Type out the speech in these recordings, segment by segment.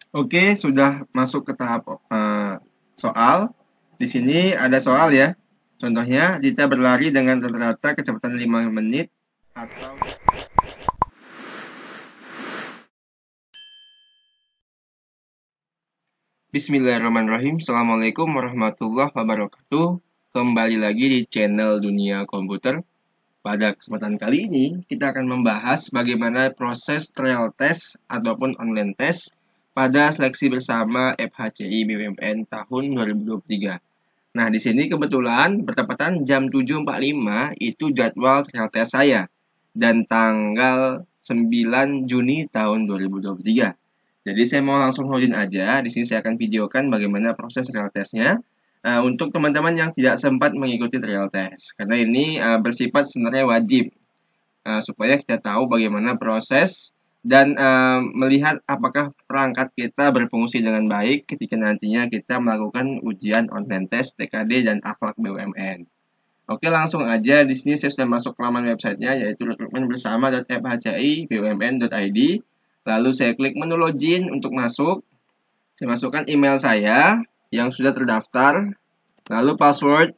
Oke, sudah masuk ke tahap soal. Di sini ada soal ya. Contohnya, Dita berlari dengan rata-rata kecepatan 5 menit atau Bismillahirrahmanirrahim. Assalamualaikum warahmatullahi wabarakatuh. Kembali lagi di channel Dunia Komputer. Pada kesempatan kali ini, kita akan membahas bagaimana proses trial test ataupun online test pada seleksi bersama FHCI BUMN tahun 2023. Nah, di sini kebetulan bertepatan jam 7.45 itu jadwal trial test saya dan tanggal 9 Juni tahun 2023. Jadi saya mau langsung login aja. Di sini saya akan videokan bagaimana proses trial testnya untuk teman-teman yang tidak sempat mengikuti trial test. Karena ini bersifat sebenarnya wajib supaya kita tahu bagaimana proses dan melihat apakah perangkat kita berfungsi dengan baik ketika nantinya kita melakukan ujian online test TKD dan akhlak BUMN. Oke, langsung aja di sini saya sudah masuk ke laman websitenya yaitu rekrutmenbersama.fhci.bumn.id. Lalu saya klik menu login untuk masuk. Saya masukkan email saya yang sudah terdaftar, lalu password,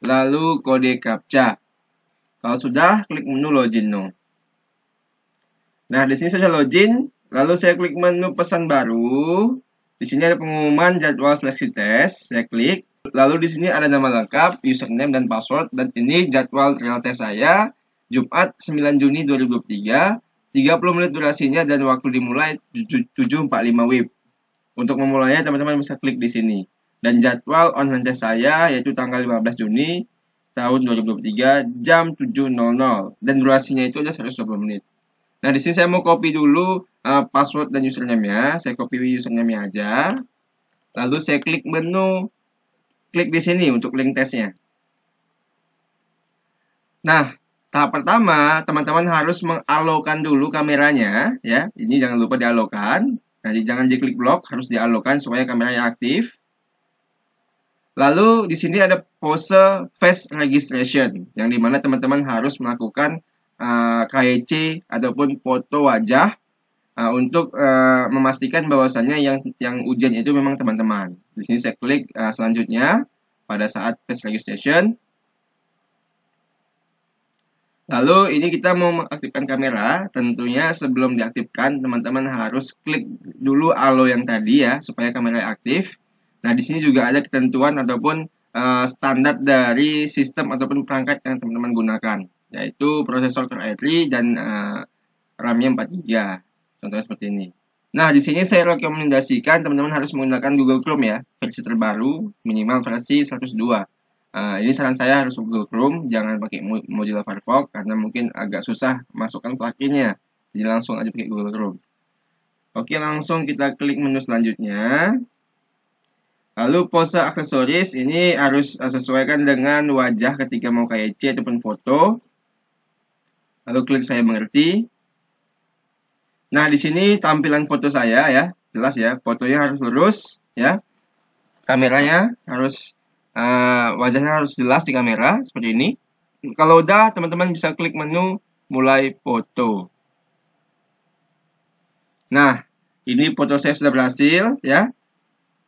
lalu kode captcha. Kalau sudah, klik menu login now. Nah, di sini saya login, lalu saya klik menu pesan baru. Di sini ada pengumuman jadwal seleksi tes, saya klik. Lalu di sini ada nama lengkap, username dan password, dan ini jadwal trial tes saya Jumat 9 Juni 2023, 30 menit durasinya dan waktu dimulai 7.45 WIB. Untuk memulainya teman-teman bisa klik di sini. Dan jadwal online tes saya yaitu tanggal 15 Juni tahun 2023 jam 7.00 dan durasinya itu ada 120 menit. Nah, di sini saya mau copy dulu password dan username-nya. Saya copy username-nya aja. Lalu saya klik menu, klik di sini untuk link tesnya. Nah, tahap pertama, teman-teman harus mengalokan dulu kameranya, ya. Ini jangan lupa dialokan. Jadi jangan diklik block, harus dialokan supaya kameranya aktif. Lalu di sini ada pose face registration, yang dimana teman-teman harus melakukan KYC ataupun foto wajah untuk memastikan bahwasannya yang ujian itu memang teman-teman. Di sini saya klik selanjutnya pada saat face registration. Lalu ini kita mau mengaktifkan kamera, tentunya sebelum diaktifkan teman-teman harus klik dulu alo yang tadi ya supaya kamera aktif. Nah, di sini juga ada ketentuan ataupun standar dari sistem ataupun perangkat yang teman-teman gunakan, yaitu prosesor Core i3 dan RAM-nya 4 GB. Contohnya seperti ini. Nah, di sini saya rekomendasikan teman-teman harus menggunakan Google Chrome ya, versi terbaru, minimal versi 102. Ini saran saya harus Google Chrome, jangan pakai Mozilla Firefox karena mungkin agak susah masukkan pluginnya. Jadi langsung aja pakai Google Chrome. Oke, langsung kita klik menu selanjutnya. Lalu pose aksesoris ini harus sesuaikan dengan wajah ketika mau KYC ataupun foto. Lalu klik saya mengerti. Nah, di sini tampilan foto saya ya, jelas ya, fotonya harus lurus ya. Kameranya harus wajahnya harus jelas di kamera seperti ini. Kalau udah, teman-teman bisa klik menu mulai foto. Nah, ini foto saya sudah berhasil ya.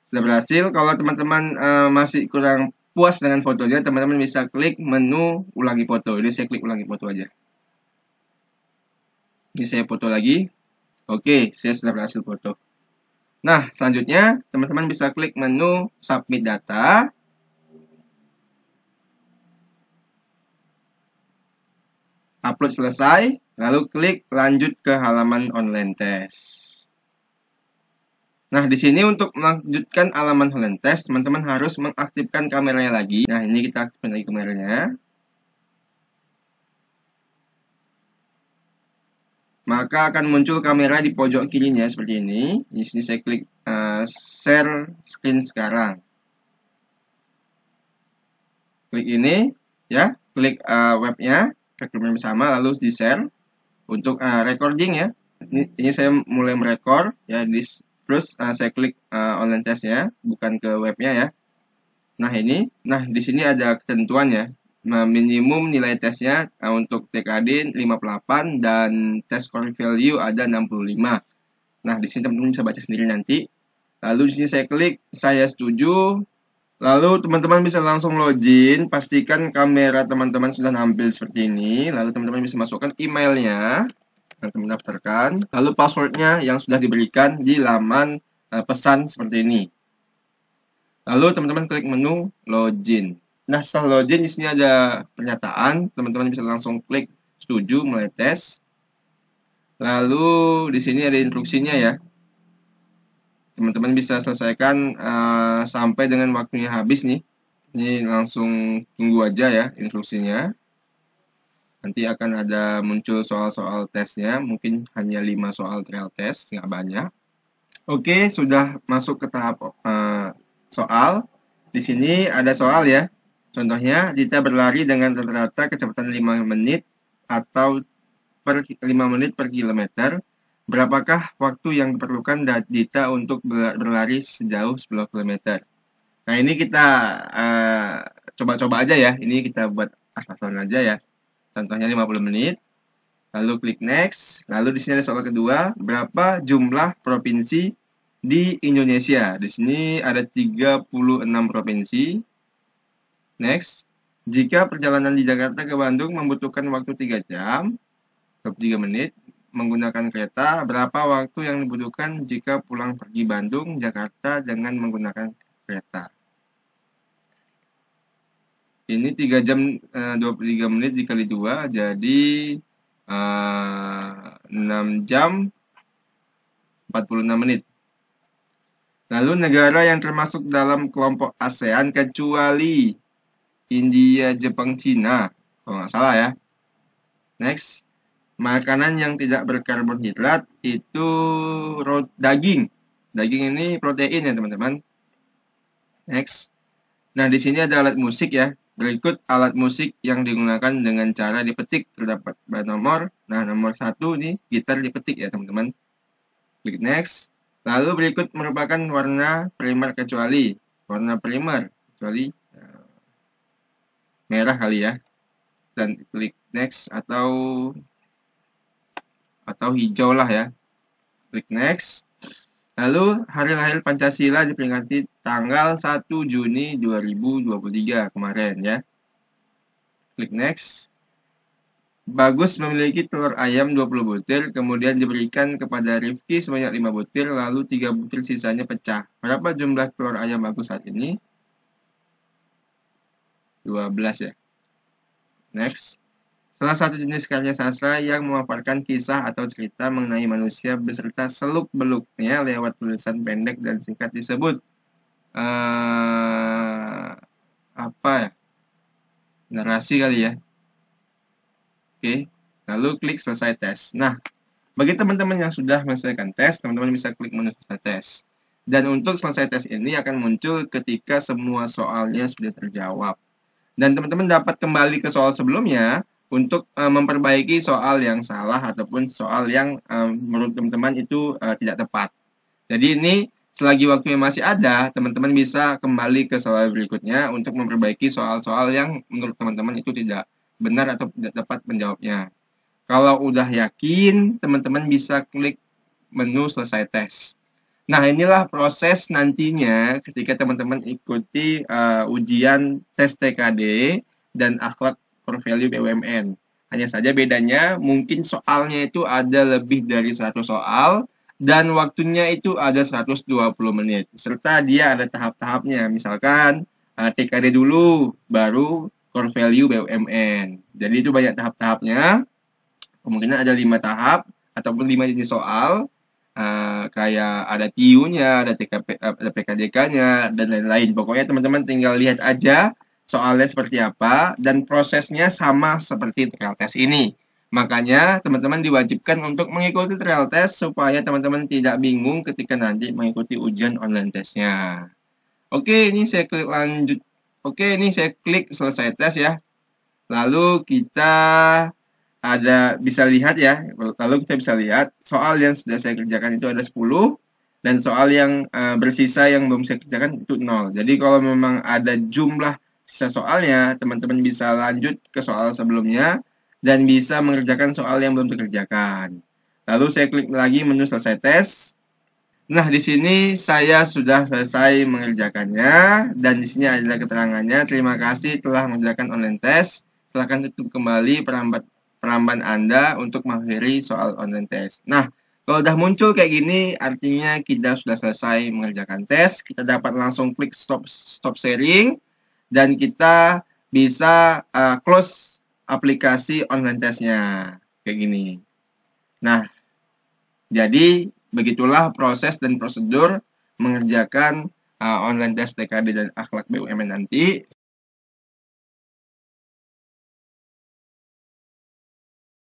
Sudah berhasil. Kalau teman-teman masih kurang puas dengan fotonya, teman-teman bisa klik menu ulangi foto. Ini saya klik ulangi foto aja. Ini saya foto lagi. Oke, saya sudah berhasil foto. Nah, selanjutnya teman-teman bisa klik menu submit data. Upload selesai, lalu klik lanjut ke halaman online test. Nah, di sini untuk melanjutkan halaman online test, teman-teman harus mengaktifkan kameranya lagi. Nah, ini kita aktifkan lagi kameranya. Maka akan muncul kamera di pojok kirinya seperti ini. Di sini saya klik share screen sekarang. Klik ini, ya, klik webnya, rekrutmen bersama, lalu di share untuk recording ya. Ini saya mulai merekor ya. Terus saya klik online testnya, bukan ke webnya ya. Nah ini, di sini ada ketentuan ya. Minimum nilai tesnya untuk TKD 58 dan test core value ada 65. Nah, di sini teman-teman bisa baca sendiri nanti. Lalu di sini saya klik saya setuju. Lalu teman-teman bisa langsung login, pastikan kamera teman-teman sudah nampil seperti ini. Lalu teman-teman bisa masukkan emailnya yang teman daftarkan, lalu passwordnya yang sudah diberikan di laman pesan seperti ini. Lalu teman-teman klik menu login. Nah, setelah login di sini ada pernyataan, teman-teman bisa langsung klik setuju mulai tes. Lalu di sini ada instruksinya ya. Teman-teman bisa selesaikan sampai dengan waktunya habis nih. Ini langsung tunggu aja ya instruksinya. Nanti akan ada muncul soal-soal tesnya, mungkin hanya 5 soal trial test, nggak banyak. Oke, sudah masuk ke tahap soal. Di sini ada soal ya. Contohnya, Dita berlari dengan rata-rata kecepatan 5 menit atau 5 menit per kilometer. Berapakah waktu yang diperlukan Dita untuk berlari sejauh 10 km? Nah, ini kita coba-coba aja ya. Ini kita buat asal-asalan aja ya. Contohnya 50 menit. Lalu klik next. Lalu di sini ada soal kedua, berapa jumlah provinsi di Indonesia? Di sini ada 36 provinsi. Next. Jika perjalanan di Jakarta ke Bandung membutuhkan waktu 3 jam, 23 menit, menggunakan kereta, berapa waktu yang dibutuhkan jika pulang pergi Bandung, Jakarta dengan menggunakan kereta? Ini 3 jam 23 menit dikali 2, jadi 6 jam 46 menit. Lalu negara yang termasuk dalam kelompok ASEAN kecuali India, Jepang, Cina, kalau nggak salah ya. Next, makanan yang tidak berkarbohidrat itu daging. Daging ini protein ya teman-teman. Next, nah di sini ada alat musik ya. Berikut alat musik yang digunakan dengan cara dipetik, terdapat nomor. Nah, nomor 1 nih gitar dipetik ya teman-teman. Klik next. Lalu berikut merupakan warna primer kecuali. Warna primer kecuali merah kali ya. Dan klik next atau hijau lah ya. Klik next. Lalu hari lahir Pancasila diperingati tanggal 1 Juni 2023 kemarin ya. Klik next. Bagus memiliki telur ayam 20 butir, kemudian diberikan kepada Rifki sebanyak 5 butir, lalu 3 butir sisanya pecah. Berapa jumlah telur ayam Bagus saat ini? 12 ya. Next. Salah satu jenis karya sastra yang memaparkan kisah atau cerita mengenai manusia beserta seluk-beluknya lewat tulisan pendek dan singkat disebut apa ya? Narasi kali ya. Oke, lalu klik selesai tes. Nah, bagi teman-teman yang sudah menyelesaikan tes, teman-teman bisa klik menu selesai tes. Dan untuk selesai tes ini akan muncul ketika semua soalnya sudah terjawab. Dan teman-teman dapat kembali ke soal sebelumnya untuk memperbaiki soal yang salah ataupun soal yang menurut teman-teman itu tidak tepat. Jadi ini selagi waktunya masih ada, teman-teman bisa kembali ke soal berikutnya untuk memperbaiki soal-soal yang menurut teman-teman itu tidak benar atau tidak tepat menjawabnya. Kalau udah yakin, teman-teman bisa klik menu selesai tes. Nah, inilah proses nantinya ketika teman-teman ikuti ujian tes TKD dan akhlak core value BUMN. Hanya saja bedanya mungkin soalnya itu ada lebih dari 100 soal dan waktunya itu ada 120 menit. Serta dia ada tahap-tahapnya. Misalkan TKD dulu, baru core value BUMN. Jadi itu banyak tahap-tahapnya. Kemungkinan ada 5 tahap ataupun 5 jenis soal. Kayak ada TIU-nya, ada ada PKDK-nya, dan lain-lain. Pokoknya teman-teman tinggal lihat aja soalnya seperti apa, dan prosesnya sama seperti trial test ini. Makanya teman-teman diwajibkan untuk mengikuti trial test supaya teman-teman tidak bingung ketika nanti mengikuti ujian online testnya. Oke, ini saya klik lanjut. Oke, ini saya klik selesai tes ya. Lalu kita bisa lihat ya. Lalu kita bisa lihat soal yang sudah saya kerjakan itu ada 10 dan soal yang bersisa yang belum saya kerjakan itu 0. Jadi kalau memang ada jumlah sisa soalnya, teman-teman bisa lanjut ke soal sebelumnya dan bisa mengerjakan soal yang belum dikerjakan. Lalu saya klik lagi menu selesai tes. Nah, di sini saya sudah selesai mengerjakannya dan di sini adalah keterangannya. Terima kasih telah mengerjakan online test. Silakan tutup kembali peramban Anda untuk mengakhiri soal online test. Nah, kalau udah muncul kayak gini, artinya kita sudah selesai mengerjakan tes. Kita dapat langsung klik stop sharing dan kita bisa close aplikasi online testnya kayak gini. Nah, jadi begitulah proses dan prosedur mengerjakan online tes TKD dan akhlak BUMN nanti.